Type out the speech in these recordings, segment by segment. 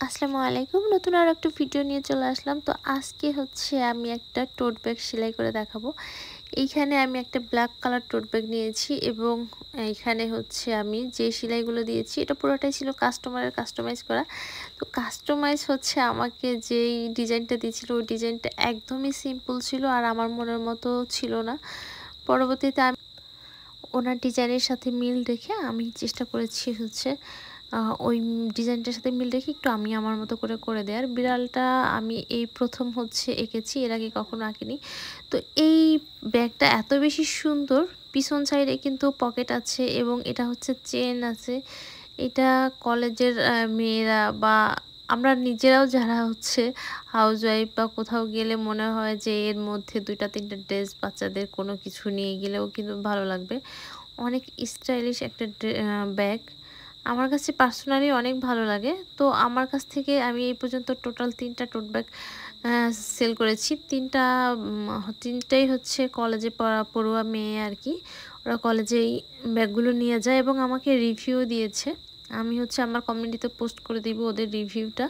আসসালামু আলাইকুম। নতুন আর একটা ভিডিও নিয়ে চলে আসলাম। তো আজকে হচ্ছে আমি একটা টোট ব্যাগ সেলাই করে দেখাবো। এইখানে আমি একটা ব্ল্যাক কালার টোট ব্যাগ নিয়েছি এবং এইখানে হচ্ছে আমি যে সেলাইগুলো দিয়েছি এটা পুরোটাই ছিল কাস্টমারের কাস্টমাইজ করা। তো কাস্টমাইজ হচ্ছে আমাকে যেই ডিজাইনটা দিয়েছিল ওই ডিজাইনটা একদমই সিম্পল ছিল আর আমার মনের মতো ছিল না। পরবর্তীতে আমি ওনার ডিজাইনের সাথে মিল রেখে আমি চেষ্টা করেছি হচ্ছে ওই ডিজাইনটার সাথে মিল রেখে একটু আমি আমার মতো করে দেওয়ার। বিড়ালটা আমি এই প্রথম হচ্ছে এঁকেছি, এর আগে কখনো আঁকিনি। তো এই ব্যাগটা এত বেশি সুন্দর, পিছন সাইডে কিন্তু পকেট আছে এবং এটা হচ্ছে চেন আছে। এটা কলেজের মেয়েরা বা আমরা নিজেরাও যারা হচ্ছে হাউসওয়াইফ বা কোথাও গেলে মনে হয় যে এর মধ্যে 2টা 3টা ড্রেস বাচ্চাদের কোনো কিছু নিয়ে গেলেও কিন্তু ভালো লাগবে। অনেক স্টাইলিশ একটা ব্যাগ আমার কাছে পার্সোনালি অনেক ভালো লাগে। তো আমার কাছ থেকে আমি এই পর্যন্ত টোটাল 3টা টোট ব্যাগ সেল করেছি। তিনটাই হচ্ছে কলেজে পড়ুয়া মেয়ে আর কি। ওরা কলেজে এই ব্যাগগুলো নিয়ে যায় এবং আমাকে রিভিউ দিয়েছে। আমি হচ্ছে আমার কমিউনিটিতে পোস্ট করে দিব ওদের রিভিউটা।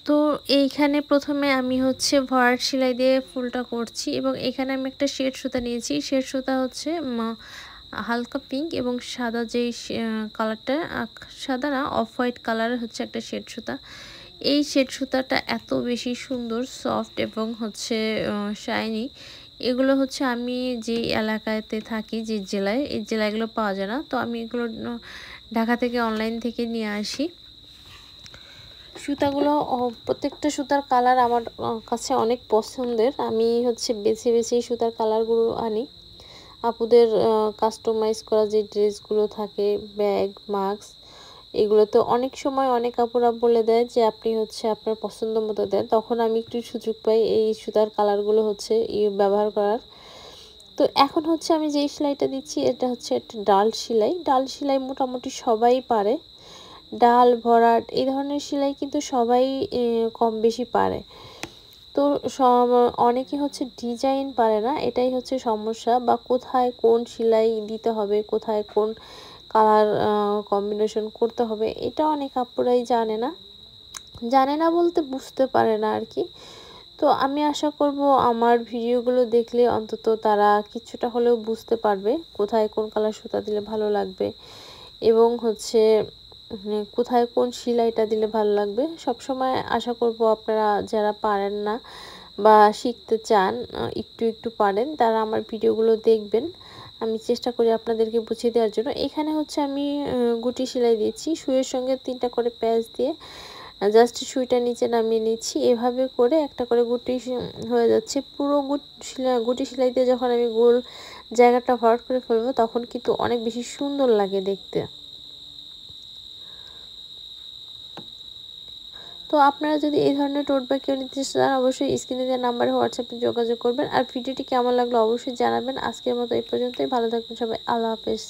তো এইখানে প্রথমে আমি হচ্ছে ভরাট সেলাই দিয়ে ফুলটা করছি এবং এখানে আমি একটা শেড সুতা নিয়েছি। শেড সুতা হচ্ছে হালকা পিঙ্ক এবং সাদা যেই কালারটা, সাদা না অফ হোয়াইট কালারের হচ্ছে একটা শেড সুতা। এই শেড সুতাটা এত বেশি সুন্দর, সফট এবং হচ্ছে শাইনি। এগুলো হচ্ছে আমি যে এলাকাতে থাকি, যে জেলায়, এই জেলাগুলো পাওয়া যায় না। তো আমি এগুলো ঢাকা থেকে অনলাইন থেকে নিয়ে আসি। সুতাগুলো প্রত্যেকটা সুতার কালার আমার কাছে অনেক পছন্দের। আমি হচ্ছে বেছে বেছে সুতার কালারগুলো আনি। আপুদের কাস্টমাইজ করা যে ড্রেসগুলো থাকে, ব্যাগ, মাস্ক, এগুলো তো অনেক সময় অনেক আপুরা বলে দেয় যে আপনি হচ্ছে আপনার পছন্দ মতো দেন। তখন আমি একটু সুযোগ পাই এই সুতার কালারগুলো হচ্ছে ব্যবহার করার। তো এখন হচ্ছে আমি যেই সেলাইটা দিচ্ছি এটা হচ্ছে একটা ডাল সেলাই। ডাল সেলাই মোটামুটি সবাই পারে। ডাল ভরাট এই ধরনের সেলাই কিন্তু সবাই কম বেশি পারে। তো অনেকে হচ্ছে ডিজাইন পারে না, এটাই হচ্ছে সমস্যা। বা কোথায় কোন সেলাই দিতে হবে, কোথায় কোন কালার কম্বিনেশন করতে হবে, এটা অনেক আপুরাই জানে না বলতে বুঝতে পারে না আর কি। তো আমি আশা করব আমার ভিডিওগুলো দেখলে অন্তত তারা কিছুটা হলেও বুঝতে পারবে কোথায় কোন কালার সুতা দিলে ভালো লাগবে এবং হচ্ছে কোথায় কোন সেলাইটা দিলে ভালো লাগবে। সবসময় আশা করব আপনারা যারা পারেন না বা শিখতে চান, একটু একটু পারেন, তারা আমার ভিডিওগুলো দেখবেন। আমি চেষ্টা করি আপনাদেরকে বুঝিয়ে দেওয়ার জন্য। এখানে হচ্ছে আমি গুটি সেলাই দিচ্ছি, সুইয়ের সঙ্গে 3টা করে প্যাচ দিয়ে জাস্ট সুইটা নিচে নামিয়ে নিচ্ছি। এভাবে করে একটা করে গুটি হয়ে যাচ্ছে। পুরো গুটি সেলাই দিয়ে যখন আমি গোল জায়গাটা ভরাট করে ফেলবো তখন কিন্তু অনেক বেশি সুন্দর লাগে দেখতে। তো আপনারা যদি এই ধরনের টোট ব্যাগ কেউ নিতে চান অবশ্যই স্ক্রিনে দেওয়া নাম্বারে হোয়াটসঅ্যাপে যোগাযোগ করবেন। আর ভিডিওটি কেমন লাগলো অবশ্যই জানাবেন। আজকের মতো এই পর্যন্তই। ভালো থাকবেন সবাই। আল্লাহ হাফেজ।